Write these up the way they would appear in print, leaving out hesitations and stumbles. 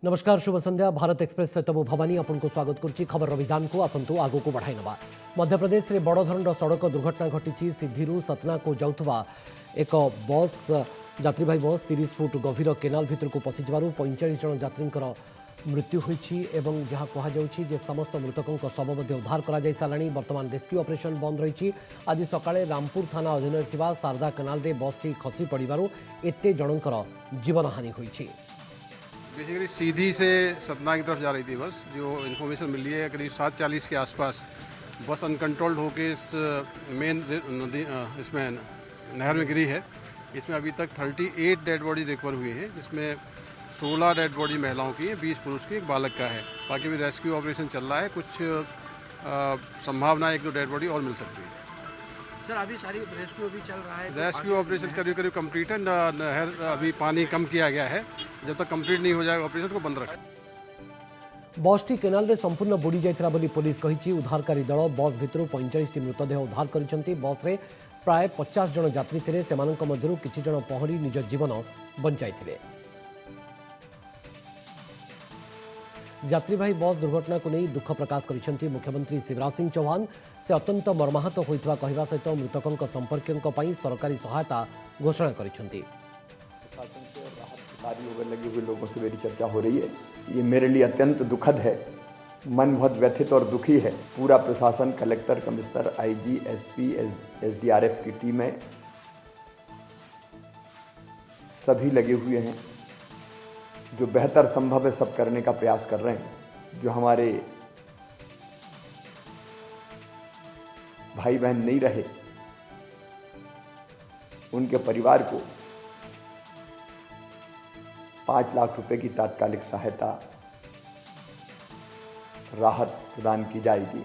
नमस्कार शुभ संध्या भारत एक्सप्रेस सहित मु भवानी आपन को स्वागत करुच्ची खबर अभियान को आसतु आगो को बढ़ाई नवा मध्यप्रदेश में बड़ धरण सड़क दुर्घटना घटी सिद्धिरू सतना को जाऊा एक बस यात्रीवाही बस 30 फुट गभीर केनाल भितर को पशिजु 45 जन यात्री मृत्यु होती जहाँ कहुच्छी समस्त मृतकों शव उद्धार कर सारे बर्तमान रेस्क्यू ऑपरेशन बंद रही आज सकाळे रामपुर थाना अधीन शारदा केनाल रे बसटी खसी पड़ू एत जनकर जीवनहानि होती। बेसिकली सीधी से सतना की तरफ जा रही थी बस। जो इन्फॉर्मेशन मिली है करीब 7:40 के आसपास बस अनकंट्रोल्ड होके इस मेन नदी इसमें नहर में गिरी है। इसमें अभी तक 38 डेड बॉडी रिकवर हुई है, जिसमें 16 डेड बॉडी महिलाओं की है, 20 पुरुष की, एक बालक का है। बाकी भी रेस्क्यू ऑपरेशन चल रहा है। कुछ संभावना 1-2 डेड बॉडी और मिल सकती है। सर अभी सारी रेस्क्यू अभी चल रहा है। रेस्क्यू ऑपरेशन करीब कंप्लीट है। नहर अभी पानी कम किया गया है। जब तक कंप्लीट नहीं हो जाएगा ऑपरेशन को बंद रखें। बसटी केनाल रे संपूर्ण बुड़ी जाइथिला बोली पुलिस कहिछि। उद्धारकारी दल बस भितरु 45 टी मृतदेह उद्धार करिसंती। बस रे प्राय 50 जन यात्री थिले। सेमानक मध्यरु किछि जन पहरी निज जीवन बंचाइथिले। यात्रीवाही बस दुर्घटना को नहीं दुख प्रकाश करिसंती मुख्यमंत्री शिवराज सिंह चौहान। से अत्यंत मर्माहत होइतबा कहिबा सहित मृतकों संपर्कियों पई सरकारी सहायता घोषणा करिसंती। लगे हुए लोगों से मेरी चर्चा हो रही है। ये मेरे लिए अत्यंत दुखद है। मन बहुत व्यथित और दुखी है। पूरा प्रशासन, collector, commissioner, IG, SP, SDRF की टीमें सभी लगे हुए हैं, जो बेहतर संभव है सब करने का प्रयास कर रहे हैं। जो हमारे भाई बहन नहीं रहे, उनके परिवार को 5 लाख रुपए की तात्कालिक सहायता राहत प्रदान की जाएगी।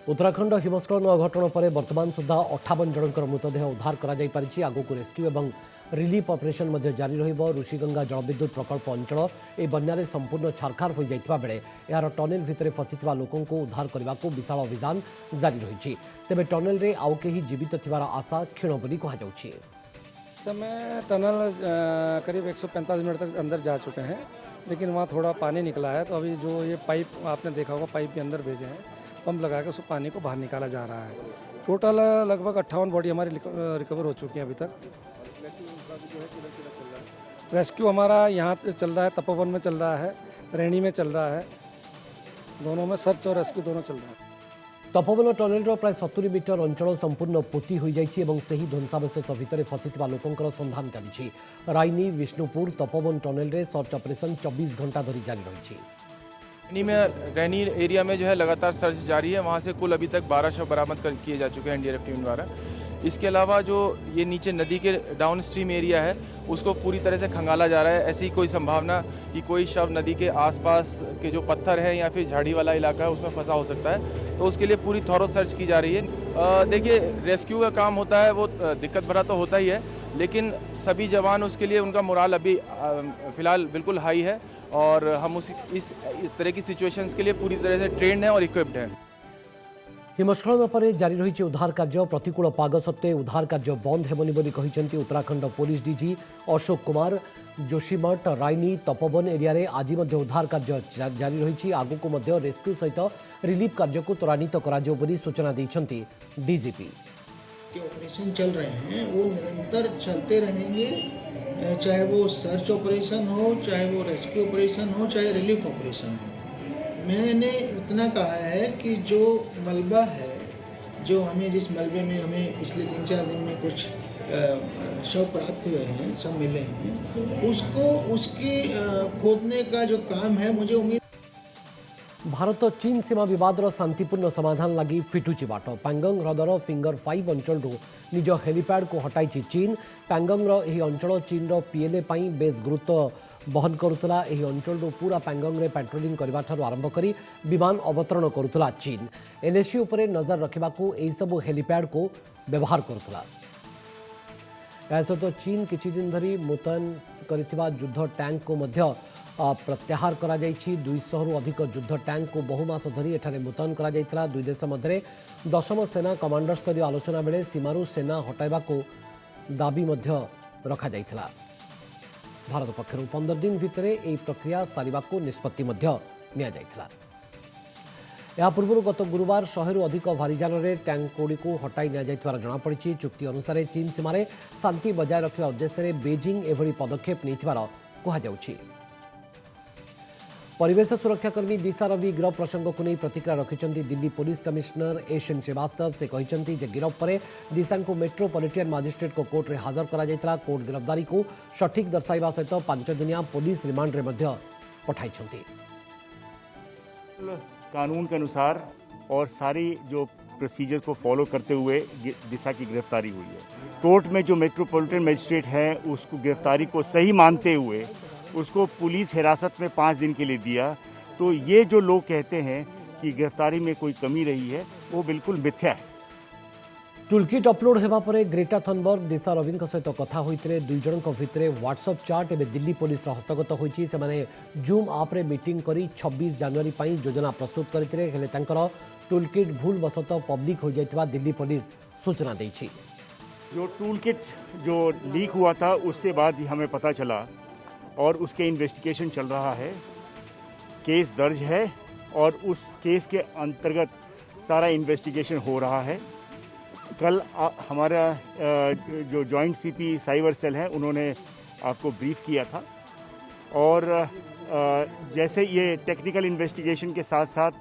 उत्तराखंड हिमस्खलन अघटन पर वर्तमान सुधा 58 जनकर मृतदेह उद्धार करा जाई परिछि। आगो को रेस्क्यू एवं रिलीफ ऑपरेशन मध्य जारी रहिबो। ऋषिगंगा जलविद्युत प्रकल्प अंचल ए बन्यारे संपूर्ण छारखार हो जाइतबा बेले यार टनेल भितरे फसितबा लोकों को उद्धार करने को विशाल अभियान जारी रही। तेबे टनेल रे आउ केही जीवित थिबार आशा क्षीण बोली कहा जाउछि। समय टनल करीब 145 मिनट तक अंदर जा चुके हैं, लेकिन वहाँ थोड़ा पानी निकला है। तो अभी जो ये पाइप आपने देखा होगा, पाइप के अंदर भेजे हैं, पंप लगा के उस पानी को बाहर निकाला जा रहा है। टोटल लगभग 58 बॉडी हमारी रिकवर हो चुकी हैं अभी तक। रेस्क्यू हमारा यहाँ चल रहा है, तपोवन में चल रहा है, रैणी में चल रहा है। दोनों में सर्च और रेस्क्यू दोनों चल रहा है। तपोवन टनेल प्राय 70 मीटर अंचल संपूर्ण पोती हो जाइछि सही ध्वंसावशेष भितर फसिथिबा लोकंकर संधान चलिछि। राइनी, विष्णुपुर, तपोवन टनेल रे सर्च ऑपरेशन 24 घंटा धरी जारी रही। रैनी एरिया में जो है लगातार सर्च जारी है। वहाँ से कुल अभी तक 12 शव बरामद किए जा चुके हैं एनडीआरएफ टीम द्वारा। इसके अलावा जो ये नीचे नदी के डाउन स्ट्रीम एरिया है, उसको पूरी तरह से खंगाला जा रहा है। ऐसी कोई संभावना कि कोई शव नदी के आसपास के जो पत्थर है या फिर झाड़ी वाला इलाका है उसमें फंसा हो सकता है, तो उसके लिए पूरी थॉरो सर्च की जा रही है। देखिए, रेस्क्यू का काम होता है वो दिक्कत भरा तो होता ही है, लेकिन सभी जवान उसके लिए उनका मोराल अभी फिलहाल बिल्कुल हाई है और हम इस तरह की सिचुएशंस के लिए पूरी तरह से ट्रेंड हैं और इक्विप्ड हैं। हिमस्खलन पर जारी रही उद्धार कार्य। प्रतिकूल पाग सत्वे उद्धार कार्य बंद हेबनी बोली कहिसेंती Uttarakhand police DG Ashok Kumar. Joshimath, Raini, Tapovan area रे आज मध्य उद्धार कार्य जारी रही। आगु को मध्य रेस्क्यू सहित रिलीफ कार्य को त्वरान्वित कराजियो बोली सूचना देइछंती डीजीपी। ऑपरेशन चल रहे हैं वो निरंतर चलते रहेंगे, चाहे वो सर्च ऑपरेशन हो, चाहे वो रेस्क्यू ऑपरेशन हो, चाहे रिलीफ ऑपरेशन हो। मैंने इतना कहा है कि जो मलबा है, जो हमें जिस मलबे में हमें पिछले 3-4 दिन में कुछ शव प्राप्त हुए हैं, सब मिले हैं, उसको उसकी खोदने का जो काम है, मुझे उम्मीद। भारत चीन सीमा विवादर शांतिपूर्ण समाधान लगी फिटुची बाट। पैंगंग ह्रदर फिंगर 5 अंचल निज हेलीपैड को हटाई चीन। पैंगंग अंचल चीन पीएलए पाई बेस गुरुत्व बहन करुला। अंचल पूरा पैंगंग रे पेट्रोलिंग करने आरंभ कर विमान अवतरण करुला चीन। एलएसी उपर नजर रखा सबू हेलीपैड को व्यवहार करुला। सहित चीन किछि दिन धरी मुतयन करिथिबा युद्ध टैंक को मध्य प्रत्याहार करा जाइछि। 200 रु अधिक युद्ध टैंक को बहुमास धरी एठारे मुतयन करा जाइतला। दुई देश मध्य 10म सेना कमांडर स्तरीय आलोचना बेले सीमारू सेना हटाइबा को दाबी मध्य रखा जाइतला। भारत पक्षर 15 दिन भितर यह प्रक्रिया सारिबाकू निष्पत्ति मध्य निया जाइथिला। या पूर्व गत गुरुवार 100 अधिक भारीजान में टैंक को हटाई नियार जमापड़ी। चुक्ति अनुसार चीन सीमार शांति बजाय रखा उद्देश्य बेजिंग एभली पदक्षेप नहीं कहुछि। परिवेश सुरक्षाकर्मी दिशा रवि गिरफ प्रसंग को नहीं प्रतिक्रिया रखिंट Delhi police commissioner SN Shrivastava. से कहते जे गिरफ पर दिशा को मेट्रोपॉलिटन मजिस्ट्रेट को कोर्ट में हाजर करा। कोर्ट गिरफ्तारी को सठिक दर्शाइवा सहित 5 दिनिया पुलिस रिमांड रे पठाई। कानून के अनुसार और सारी जो प्रोसीजर को फॉलो करते हुए दिशा की गिरफ्तारी हुई है। कोर्ट में जो मेट्रोपॉलिटन मजिस्ट्रेट है उसको गिरफ्तारी को सही मानते हुए उसको पुलिस हिरासत में 5 दिन के लिए दिया। तो ये जो लोग कहते हैं कि गिरफ्तारी में कोई कमी रही है वो बिल्कुल मिथ्या है। टूलकिट अपलोड होगा पर ग्रेटा थनबर्ग दिशा रवि सहित कथा होते दुई जन भितर व्हाट्सएप चाट एवं दिल्ली पुलिस हस्तगत होती। जूम आप्रे मीटिंग करी 26 जनवरी पर योजना प्रस्तुत करते टूलकिट भूल बसत पब्लिक हो जाता दिल्ली पुलिस सूचना देती। जो टूलकिट जो लीक हुआ था उसके बाद ही हमें पता चला और उसके इन्वेस्टिगेशन चल रहा है। केस दर्ज है और उस केस के अंतर्गत सारा इन्वेस्टिगेशन हो रहा है। कल हमारा जो जॉइंट सीपी साइबर सेल है उन्होंने आपको ब्रीफ किया था और जैसे ये टेक्निकल इन्वेस्टिगेशन के साथ साथ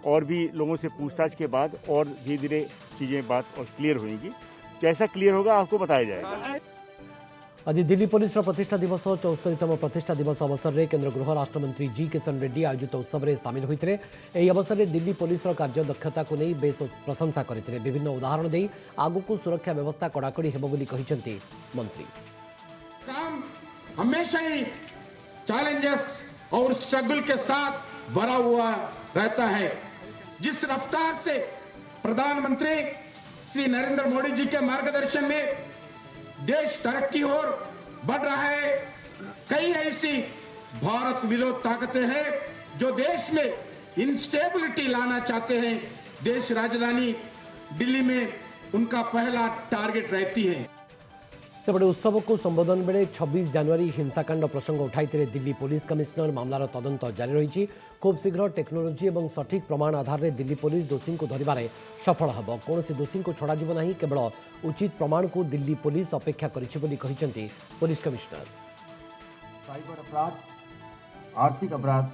और भी लोगों से पूछताछ के बाद और धीरे धीरे चीज़ें बात और क्लियर होंगी। जैसा क्लियर होगा आपको बताया जाएगा। आज दिल्ली पुलिस प्रतिष्ठा दिवस 74तम प्रतिष्ठा दिवस अवसर में केंद्र गृह राष्ट्रमंत्री जी किशन रेड्डी आयोजित उत्सव में सामिल होते। यह अवसर में दिल्ली पुलिस कार्य दक्षता को नहीं बेस प्रशंसा करते। विभिन्न उदाहरण दे आगु सुरक्षा व्यवस्था कड़ाकड़ी हेबो बोली कहिसेंती मंत्री। काम हमेशा ही चैलेंजेस और स्ट्रगल के साथ भरा हुआ रहता है। जिस रफ्तार से प्रधानमंत्री श्री नरेंद्र मोदी जी के मार्गदर्शन में देश तरक्की और बढ़ रहा है, कई ऐसी भारत विरोध ताकतें हैं जो देश में इंस्टेबिलिटी लाना चाहते हैं। देश राजधानी दिल्ली में उनका पहला टारगेट रहती है। सेपटे उत्सव को संबोधन बेले 26 जनवरी हिंसाकांड प्रसंग उठाई दिल्ली पुलिस कमिश्नर। मामलार तदंत जारी रही। खूब शीघ्र टेक्नोलोजी और सठिक प्रमाण आधार में दिल्ली पुलिस दोषी को धरबार सफल होब। कौन दोषी को छड़ा नहीं, केवल उचित प्रमाण को दिल्ली पुलिस अपेक्षा करिछि पुलिस कमिश्नर। साइबर अपराध, आर्थिक अपराध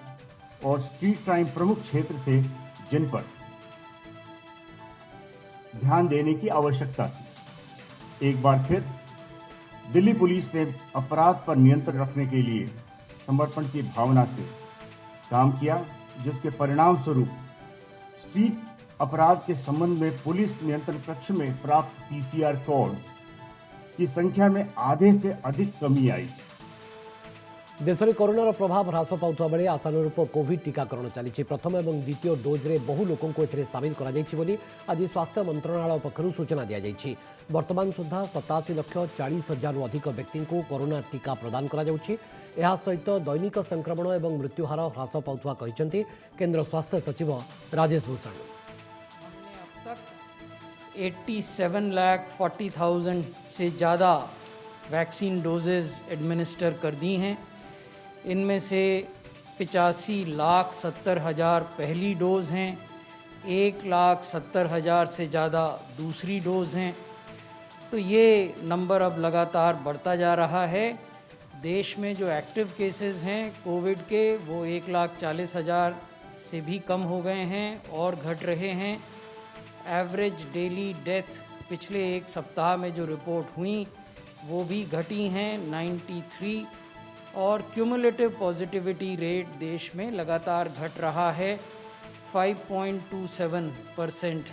और स्ट्रीट क्राइम प्रमुख क्षेत्र थे जिन पर ध्यान देने की आवश्यकता थी। एक बार फिर दिल्ली पुलिस ने अपराध पर नियंत्रण रखने के लिए समर्पण की भावना से काम किया, जिसके परिणाम स्वरूप स्ट्रीट अपराध के संबंध में पुलिस नियंत्रण कक्ष में प्राप्त पीसीआर कॉल्स की संख्या में आधे से अधिक कमी आई। देश में कोरोनार प्रभाव ह्रास पाउथुवा बेले आशानुरूप कोविड टीकाकरण चली। प्रथम और द्वितीय डोज रे बहु लोकों को एथिरे सामिल करा जायछि बोली आज स्वास्थ्य मंत्रणालय पक्षरु सूचना दिया जायछि। वर्तमान सुधा 87,40,000 अधिक व्यक्ति को कोरोना टीका प्रदान करा जाउछि। एहा सहित दैनिक संक्रमण और मृत्युहार ह्रास पाउथुवा कहिसेंति केंद्र स्वास्थ्य सचिव राजेश भूषण। हमने अब तक 87,40,000 से ज़्यादा वैक्सीन डोजेज एडमिनिस्टर कर दी हैं। इनमें से 85,70,000 पहली डोज हैं, 1,70,000 से ज़्यादा दूसरी डोज हैं। तो ये नंबर अब लगातार बढ़ता जा रहा है। देश में जो एक्टिव केसेस हैं कोविड के वो 1,40,000 से भी कम हो गए हैं और घट रहे हैं। एवरेज डेली डेथ पिछले एक सप्ताह में जो रिपोर्ट हुई वो भी घटी हैं 93 और क्यूमुलेटिव पॉजिटिविटी रेट देश में लगातार घट रहा है 5.27%।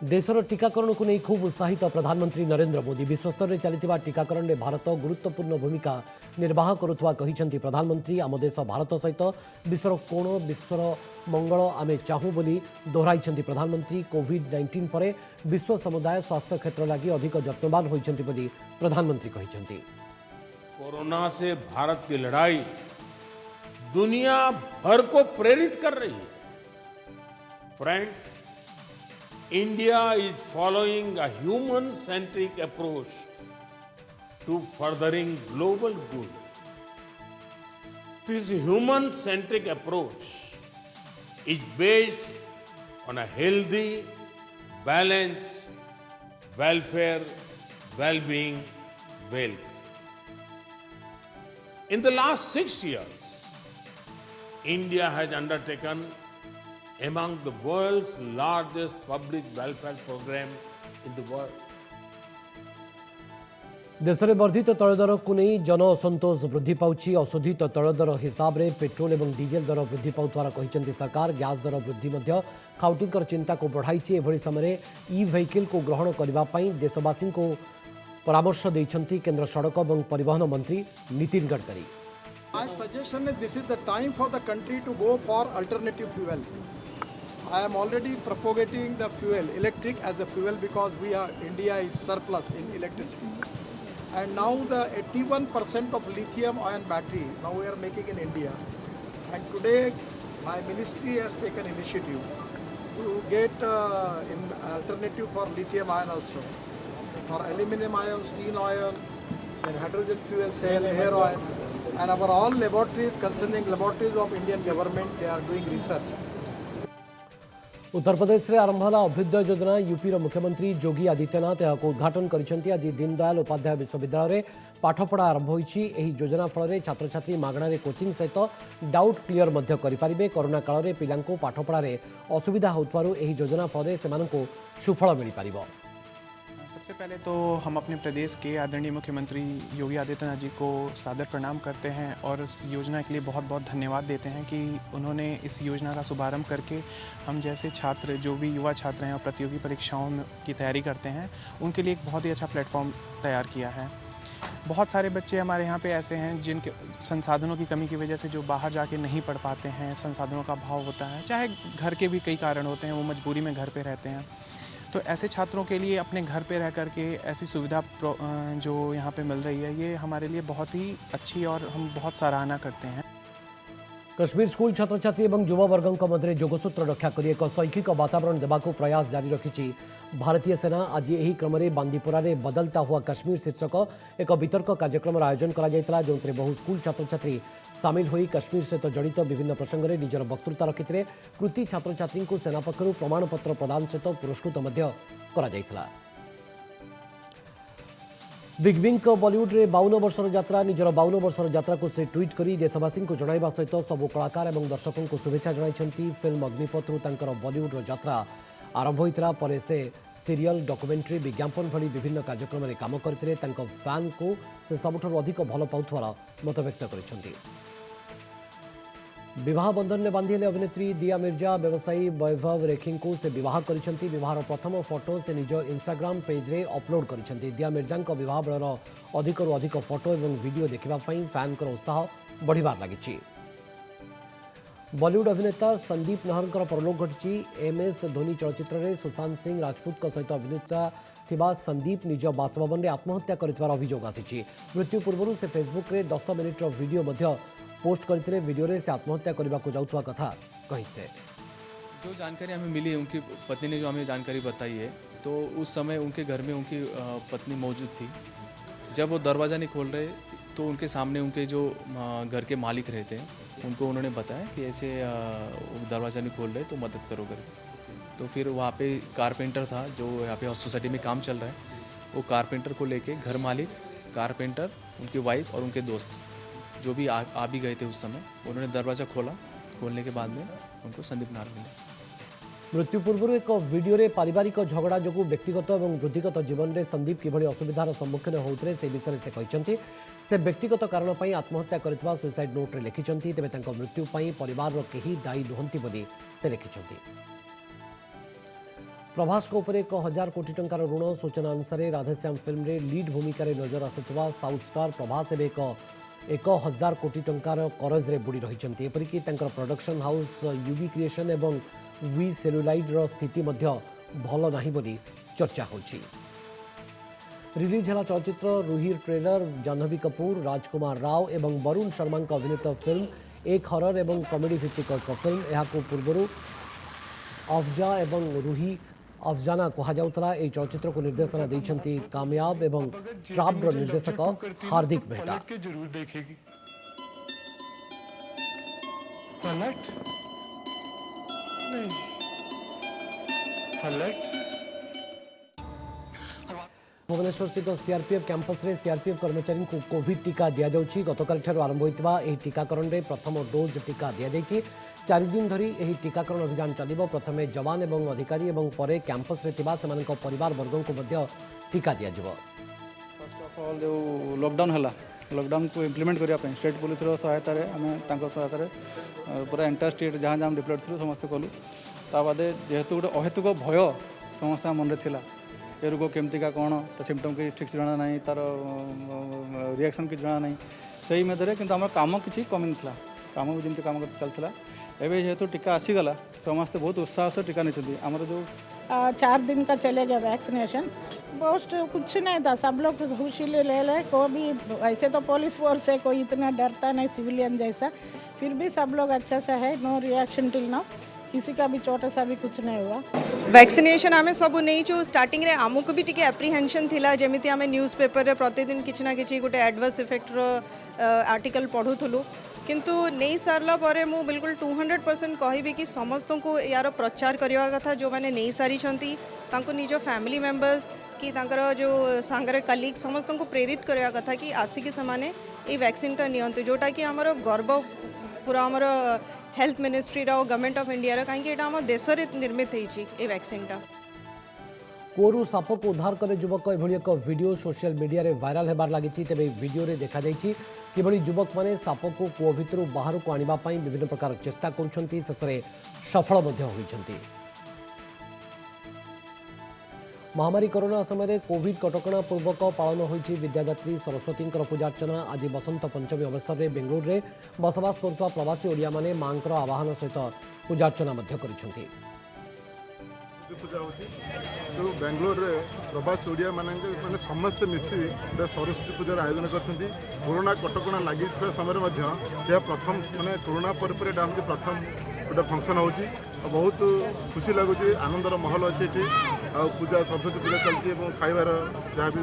देशर टीकाकरण को नहीं खूब उत्साहित प्रधानमंत्री नरेंद्र मोदी। विश्वस्तर में चलता टीकाकरण में भारत गुरुत्वपूर्ण भूमिका निर्वाह करुवा कहिसेंति प्रधानमंत्री। आम देश भारत सहित विश्वर कोण विश्वर मंगल आमे चाहूँ बोली दोहराइछंति प्रधानमंत्री। कोविड-19 पर विश्व समुदाय स्वास्थ्य क्षेत्र लगी अधिक यत्नवान होइछंति बोली प्रधानमंत्री कहिसेंति। कोरोना से भारत की लड़ाई दुनिया भर को प्रेरित कर रही है। Friends, India is following a human-centric approach to furthering global good. This human-centric approach is based on a healthy, balanced welfare, well-being, wealth. In the last 6 years, India has undertaken among the world's largest public welfare program in the world. देश में वर्धित तैल दर को नहीं जन असंतोष वृद्धि पाउछि। अशोधित तैल दर हिसाब से पेट्रोल और डीजेल दर वृद्धि पाउथवार कहिसेंति सरकार। गैस दर वृद्धि मध्य खाउटींकर चिंता को बढ़ाइछि। एभली समय ई व्हीकल को ग्रहण करबा पई देशवासी को परामर्श देइछंति केंद्र सड़क और परिवहन मंत्री Nitin Gadkari. My suggestion is this is the time for the country to go for alternative fuel. I am already propagating the fuel, electric as a fuel, because India is surplus in electricity. And now the 81% of lithium ion battery now we are making in India. And today my ministry has taken initiative to get in alternative for lithium ion also. For aluminum ion, steel ion, then hydrogen fuel cell, hair oil. And our all laboratories concerning laboratories of Indian government, they are doing research. Uttar Pradesh में आरंभ होला अभ्युदय योजना। UP मुख्यमंत्री योगी आदित्यनाथ यह उद्घाटन करिसेंति। आज दीनदयाल उपाध्याय विश्वविद्यालय में पाठपढ़ा आरंभ होईछि। एही योजना फल छात्र छात्री मागणारे कोचिंग सहित डाउट क्लियर मध्य करिपारिबे। कोरोना काल में पिलांको पाठपढ़ारे असुविधा होतवारु एही योजना फल सेमानंको सुफल मिल पारिबो। सबसे पहले तो हम अपने प्रदेश के आदरणीय मुख्यमंत्री योगी आदित्यनाथ जी को सादर प्रणाम करते हैं और इस योजना के लिए बहुत बहुत धन्यवाद देते हैं कि उन्होंने इस योजना का शुभारंभ करके हम जैसे छात्र, जो भी युवा छात्र हैं और प्रतियोगी परीक्षाओं की तैयारी करते हैं, उनके लिए एक बहुत ही अच्छा प्लेटफॉर्म तैयार किया है। बहुत सारे बच्चे हमारे यहाँ पे ऐसे हैं जिनके संसाधनों की कमी की वजह से जो बाहर जाके नहीं पढ़ पाते हैं, संसाधनों का अभाव होता है, चाहे घर के भी कई कारण होते हैं, वो मजबूरी में घर पे रहते हैं। तो ऐसे छात्रों के लिए अपने घर पे रह करके ऐसी सुविधा जो यहाँ पे मिल रही है, ये हमारे लिए बहुत ही अच्छी और हम बहुत सराहना करते हैं। कश्मीर स्कूल छात्र छात्री और युववर्गों मध्य जोगसूत्र रक्षा कर एक शैक्षिक वातावरण देवाक प्रयास जारी रखी भारतीय सेना। आज यही क्रम में बांदीपुरा में बदलता हुआ कश्मीर शीर्षक एक वितर्क कार्यक्रम आयोजन करा जो बहु स्कूल छात्र छात्री सामिल होई कश्मीर सहित जड़ित विभिन्न प्रसंग में निजर वक्तृता रखिते। कृति छात्र छात्री को सेना पक्षर प्रमाणपत्र प्रदान सहित पुरस्कृत करा। बिग बी बॉलीवुड रे 52 वर्षर यात्रा। निजर 52 वर्षर यात्रा को से ट्वीट करी देशवासी को जणाइबा सहित सबु कलाकार और दर्शकों को शुभेच्छा जणाइछंती। फिल्म अग्निपथ तांकर बॉलीवुड यात्रा आरंभ होइतरा परे से सीरियल, डॉक्यूमेंट्री, विज्ञापन भली विभिन्न कार्यक्रम में काम करते। फैन को से सबुठारु अधिक भल पाउथवार मत व्यक्त करिछंती। विवाह बंधन में बांधिले अभिनेत्री दिया मिर्जा व्यवसायी वैभव रेखी को से विवाह करिसेंती। विवाहर प्रथम फोटो से निज इंस्टाग्राम पेज रे अपलोड करिसेंती। दिया मिर्जा विवाह बेलर अधिकरू अधिक फोटो और वीडियो देखा फैन उत्साह बढ़िबार लागिछि। बॉलीवुड अभिनेता संदीप नाहरकर परलोक घटी। MS धोनी चलचित्र में सुशांत सिंह राजपूत सहित अभिनेता थिबा संदीप निज बासभवन में आत्महत्या कर अभियोग आसी। मृत्यु पूर्व से फेसबुक रे 10 मिनिटर वीडियो पोस्ट करते। वीडियो रे से आत्महत्या करने को जाऊा कथा कहते। जो जानकारी हमें मिली है, उनकी पत्नी ने जो हमें जानकारी बताई है, तो उस समय उनके घर में उनकी पत्नी मौजूद थी। जब वो दरवाज़ा नहीं खोल रहे तो उनके सामने उनके जो घर के मालिक रहते हैं, उनको उन्होंने बताया कि ऐसे दरवाज़ा नहीं खोल रहे तो मदद करो करके। तो फिर वहाँ पे कारपेंटर था जो यहाँ पे सोसाइटी में काम चल रहा है, वो कारपेंटर को लेके घर मालिक, कारपेंटर, उनकी वाइफ और उनके दोस्त जो भी आ भी गए थे उस समय, उन्होंने दरवाज़ा खोला। खोलने के बाद में उनको संदीप नाहर मिले। मृत्यु पूर्व एक वीडियो रे पारिवारिक झगड़ा जो व्यक्तिगत और वृत्तिगत जीवन में संदीप किभली असुविधार सम्मुखीन होते से विषय से कहते। से व्यक्तिगत कारण पर आत्महत्या करथिबा सुसाइड नोट रे लिखिछंती। तेबे तांको मृत्यु पई परिवार रो केही दायी नुहंती बोली से लिखिछंती। प्रभास को ऊपर 1000 कोटी टंकार ऋण। सूचना अनुसार राधेश्याम फिल्म रे लीड भूमिका रे नजर आसितबा साउथ स्टार प्रभास एबे 1000 कोटी टंकार करज रे बुड़ी रहिछंती। एपरिकी तांकर प्रोडक्शन हाउस यूबी क्रिएशन एवं वी सेलुलाइड रो स्थिति मध्य भल नाही बोली चर्चा होछि। रिलीज है चलचित्र रूही ट्रेलर। जाह्नवी कपूर, राजकुमार राव एवं वरुण शर्मा अभिनीत फिल्म एक हरर एवं कॉमेडी भित्तिक एक फिल्म। यहाँ पूर्व अफजा एवं रूही अफजाना कुहाजाउतला एही चलचित्र को निर्देशना दैछंती कामयाब एवं ट्राप्ड निर्देशक हार्दिक मेहता। जरूर देखेगी। पलट नहीं, पलट। भुवनेश्वर स्थित सीआरपीएफ कैंपस रे सीआरपीएफ कर्मचारी को कोविड टीका दिया जाउछि। गतकाल ठारू आरंभ होइतबा एही टीकाकरण रे प्रथम डोज टीका दिया जाइछि। 4 दिन धरी एही टीकाकरण अभियान चलिबो। प्रथमे जवान एवं अधिकारी एवं परे कैंपस रे थिबा सेमानक परिवार वर्गों को मध्य टीका दिया जिवो। फर्स्ट ऑफ ऑल जो लॉकडाउन हला लॉकडाउन को इम्प्लीमेंट करने स्टेट पुलिस सहायतार आम सहायतार पूरा एंटायर स्टेट जहाँ जहाँ डिप्लॉयड थी समस्ते कलु तादे जेहेतु गोटे अहेतुक भय समस्त मन में थिला ए रोग केमतिका कौन तो सिम्पटम कि ठीक से जाना ना तार रिएक्शन कि जाना ना से मेदे कि कम किसी कमी ना कम भी जमी कम चलता एवं जेहेतु टीका आसीगला समस्ते बहुत उत्साह से टीका नहीं आमर जो 4 दिन का चलेगा वैक्सीनेशन। बहुत कुछ नहीं था, सब लोग खुशी ले ले कोई भी ऐसे तो पुलिस फोर्स है, कोई इतना डरता नहीं सिविलियन जैसा, फिर भी सब लोग अच्छा सा है। नो रिएक्शन टिल नाउ, किसी का भी छोटा सा भी कुछ नहीं हुआ। वैक्सीनेशन आम सब नहीं जो स्टार्टिंग रे आमको भी टिके एप्रिहेंशन थिला जेमिति आम न्यूज़ पेपर रे प्रतिदिन किछि ना किछि गोटे एडवर्स इफेक्ट रो आर्टिकल पढ़ुथुलु किंतु नहीं सारला परे मु बिल्कुल 200% कहबी कि समस्त को यार प्रचार करवा कथा जो मैंने नहीं सारी तांको निज फैमिली मेंबर्स कि तांकर जो सांगरे कलीग समस्त को प्रेरित करवा कथा कि आसिक से माने ये वैक्सीनटा नियंतु जोटा कि आमर गर्व पूरा आमर हेल्थ मिनिस्ट्री रो गवर्नमेंट ऑफ इंडिया कहीं एटा आम देश रे निर्मित होईची ए वैक्सीनटा। कोरु साप को उद्धार करे युवक एभली एक वीडियो सोशल मीडिया रे वायरल हेबार लागिछि। तेबे वीडियो रे देखा जाइछि किभली युवक माने साप को कूଅ भितरु बाहर को आनिबा पई विभिन्न प्रकार चेष्टा करुछंती, शेषरे सफल मध्य होइछंती। महामारी कोरोना समय कोविड कटकणा पूर्वक पालन होइछि विद्यादात्री सरस्वती पूजार्चना। आज बसंत पंचमी अवसर में बेंगलुरु रे बसवास करुवा प्रवासी ओडिया माने मांकर आवाहन सहित पूजार्चना मध्य करिसेंती। पूजा होती जो बेंगलोर रे प्रवासी ओडिया माने समस्त मिसी सरस्वती पूजार आयोजन करछंती। कोरोना कटकणा लागि समय प्रथम माने कोरोना पर प्रथम गोटे फंक्शन होची, बहुत खुशी लगुच, आनंदर महल अच्छे ये पूजा सरस्वती पूजा चलती खाइबार जहाँ भी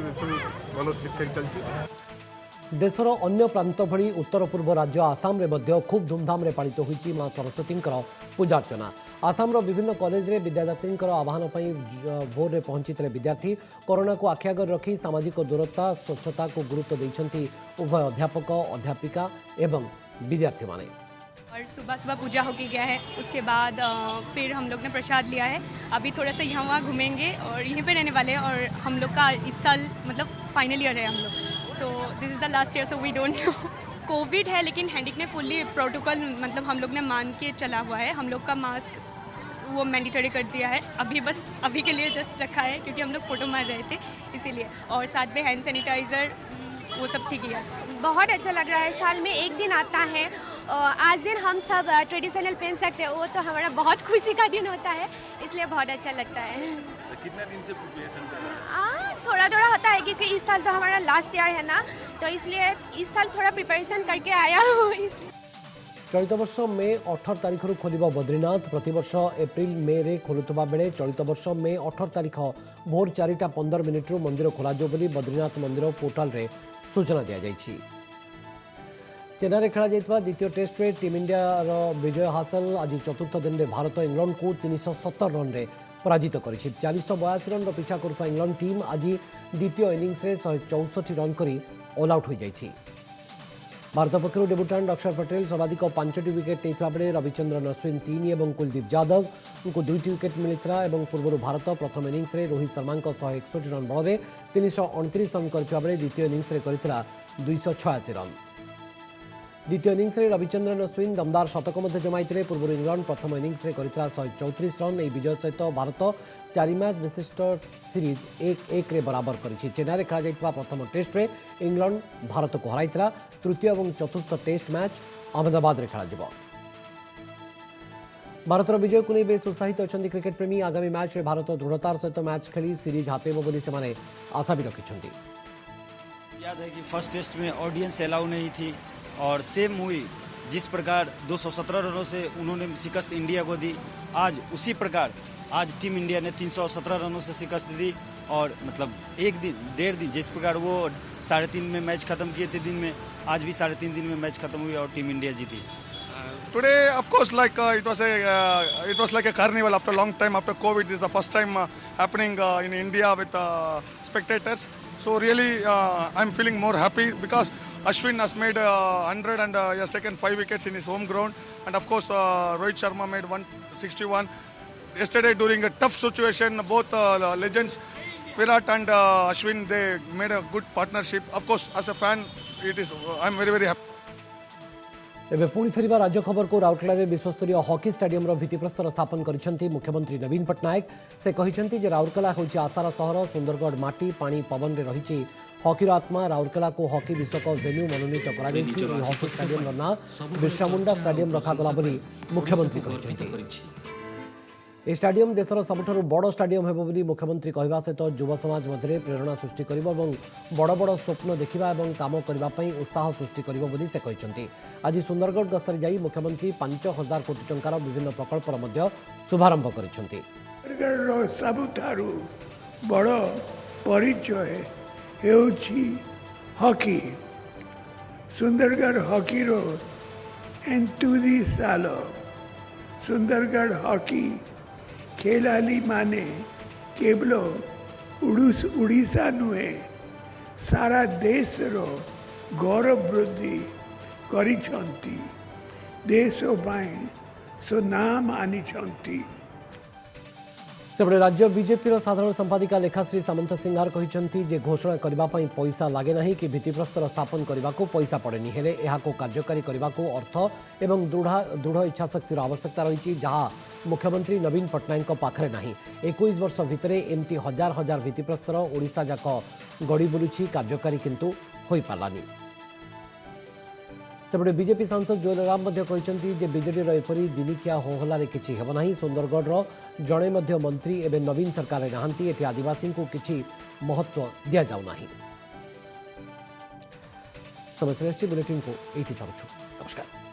भल ठीक ठाक चलती। देशर अन्य प्रांत भली उत्तर पूर्व राज्य आसाम रे मध्य खूब धूमधाम रे पालित होईछि मां सरस्वती पूजार्चना। आसाम रो विभिन्न कॉलेज रे विद्यार्थी आह्वान पई भोर रे पहुंचीते विद्यार्थी कोरोना को आखि आगर रखी सामाजिक दूरता स्वच्छता को गुरुत्व दैछंती उभय अध्यापक अध्यापिका एवं विद्यार्थी माने। और सुबह सुबह पूजा होके गया है, उसके बाद फिर हम लोग ने प्रसाद लिया है। अभी थोड़ा सा यहाँ वहाँ घूमेंगे और यहीं पे रहने वाले हैं। और हम लोग का इस साल मतलब फाइनल ईयर है हम लोग, so this is the last year, so we don't know. Covid है लेकिन हैंडिक ने फुल्ली प्रोटोकॉल मतलब हम लोग ने मान के चला हुआ है। हम लोग का मास्क वो मैंडेटरी कर दिया है, अभी बस अभी के लिए जस्ट रखा है क्योंकि हम लोग फ़ोटो मार रहे थे इसीलिए। और साथ में हैंड सैनिटाइज़र वो सब ठीक है। बहुत अच्छा लग रहा है, साल में एक दिन आता है, आज दिन हम सब ट्रेडिशनल पहन सकते हैं, वो तो हमारा बहुत खुशी का दिन होता है, इसलिए बहुत अच्छा लगता है। कितने दिन से प्रिपरेशन कर रहे हैं? थोड़ा थोड़ा होता है क्योंकि इस साल तो हमारा लास्ट ईयर है ना, तो इसलिए इस साल थोड़ा प्रिपरेशन करके आया हूँ। चलित वर्ष मे 18 तारीख खोलिब बद्रीनाथ। प्रतिवर्ष एप्रिल मे रे खोलुवा बेले चलित वर्ष मे 18 तारीख भोर 4:15 मंदिर खोलाଯିବ ବୋଲି बद्रीनाथ मंदिर पोर्टाल रे सूचना दिया जाइछि। चेन्नई में खेल द्वितीय टेस्ट रे टीम इंडिया विजय हासिल। आज चतुर्थ दिन में भारत इंग्लैंड को 370 रन रे पराजित कर 482 रन पिछा करुवा इंग्लैंड टीम आज द्वितीय इनिंग्स रे 164 रन करी ऑल आउट हो जाइछि। भारत पक्षर डेब्यूटांट अक्षर पटेल सर्वाधिक 5टी विकेट नहीं बेले रविचंद्रन अश्विन 3 और कुलदीप यादव को 2टी विकेट मिलता। पूर्व भारत प्रथम इनिंग्स रे रोहित शर्मा 161 रन बल 329 रन करथिबा बेले द्वितीय इनिंग्स रे करथिला 286 रन। द्वितीय इनिंग्स रे रविचंद्रन अश्विन दमदार शतक जमाई। पूर्व इंग्लैंड प्रथम इनिंग्स रे करथिला 134 रन। यह विजय सहित भारत 4 मैच विशिष्ट सीरीज 1-1 रे बराबर करिछि। चेन्नई में खेल प्रथम टेस्ट रे इंग्लैंड भारत को हराइथिला। तृतीय और चतुर्थ टेस्ट मैच अहमदाबाद रे खेल। भारतर विजय को नहीं बेस उत्साहित अच्छा क्रिकेट प्रेमी। आगामी मैच रे भारत दृढ़तार सहित मैच खेली सीरीज हातेब बोली से आशा भी रखिछन्ति। याद है कि फर्स्ट टेस्ट में ऑडियंस अलाउ नहीं थी और सेम हुई जिस प्रकार 217 रनों से उन्होंने शिकस्त इंडिया को दी, आज उसी प्रकार आज टीम इंडिया ने 317 रनों से शिकस्त दी और मतलब एक दिन 1.5 दिन जिस प्रकार वो 3.5 में मैच खत्म किए थे दिन में, आज भी 3.5 दिन में मैच खत्म हुई और टीम इंडिया जीती। Today, of course, it was like a carnival after a long time. After COVID, this is the first time happening in India with spectators. So really, I'm feeling more happy because Ashwin has made 100 and he has taken 5 wickets in his home ground. And of course, Rohit Sharma made 161. Yesterday, during a tough situation, both legends, Virat and Ashwin, they made a good partnership. Of course, as a fan, I'm very, very happy. एबे पुणी फेरिबा राज्य खबर को राउरकेला विश्वस्तरीय hockey stadium भित्तिप्रस्तर स्थापन करिसेंती मुख्यमंत्री नवीन पट्टनायक। से कहिसेंती जे राउरकेला होची आशार सहर, सुंदरगढ़ माटी पानी पवन रे रहिची हॉकीर आत्मा। राउरकेला को हॉकी विश्वकप वेन्यू मनोनीत करा जायछि। एही हॉकी स्टेडियम रो ना बिरसा मुंडा स्टेडियम रखागला बोली मुख्यमंत्री कहिसेंती। ए स्टेडियम देशर सबुठारु बड़ स्टेडियम हेबो बोली मुख्यमंत्री कहवा सहित युवा समाज मध्य प्रेरणा सृष्टि करिबो एवं बड़ बड़ स्वप्न देखिबा एवं काम करबा पई उत्साह सृष्टि करिबो बोली से कहिसेंती। आज सुंदरगढ़ गस्तरे जाई मुख्यमंत्री 5,000 कोटी टंकार विभिन्न प्रकल्पर मध्य शुभारंभ करिसेंती। सुंदरगढ़ सबुठारु बड़ परिचय हेउछि हॉकी। सुंदरगढ़ हॉकी रो एंथुसियास्ट सुंदरगढ़ हॉकी खेलाली माने केवल उड़ीसा नुहे सारा देश रो गौरव वृद्धि करिछंती। देश पाई सुनाम आनिछंती। सेबड़े राज्य बीजेपी साधारण संपादिका लेखाश्री सामंत सिंहार कहिसेंती जे घोषणा करबा पई पैसा लागे नाही कि भित्तिप्रस्तर स्थापन करबा को पैसा पड़ेनी हेले एहाको कार्यकारी करबा को अर्थ एवं दृढ़ इच्छाशक्तिर आवश्यकता रही जहाँ मुख्यमंत्री नवीन पट्टनायक पाखरे नाही। 21 वर्ष भितरे एमती हजार हजार भित्तिप्रस्तर ओडिशा जाक गड़ी बुलुछि कार्यकारी किंतु होई पालानी। सेपटे बीजेपी सांसद जोयल राम कहते जे बीजेडी एपरी दिनिकिया होहल्ला किछि हेब नाही। सुंदरगढ़ जड़े मंत्री एवं नवीन सरकार नहांती। एठी आदिवासी को किछि महत्व दिया जाउ नाही। समय बुलेटिन को एठी सारुछु। नमस्कार।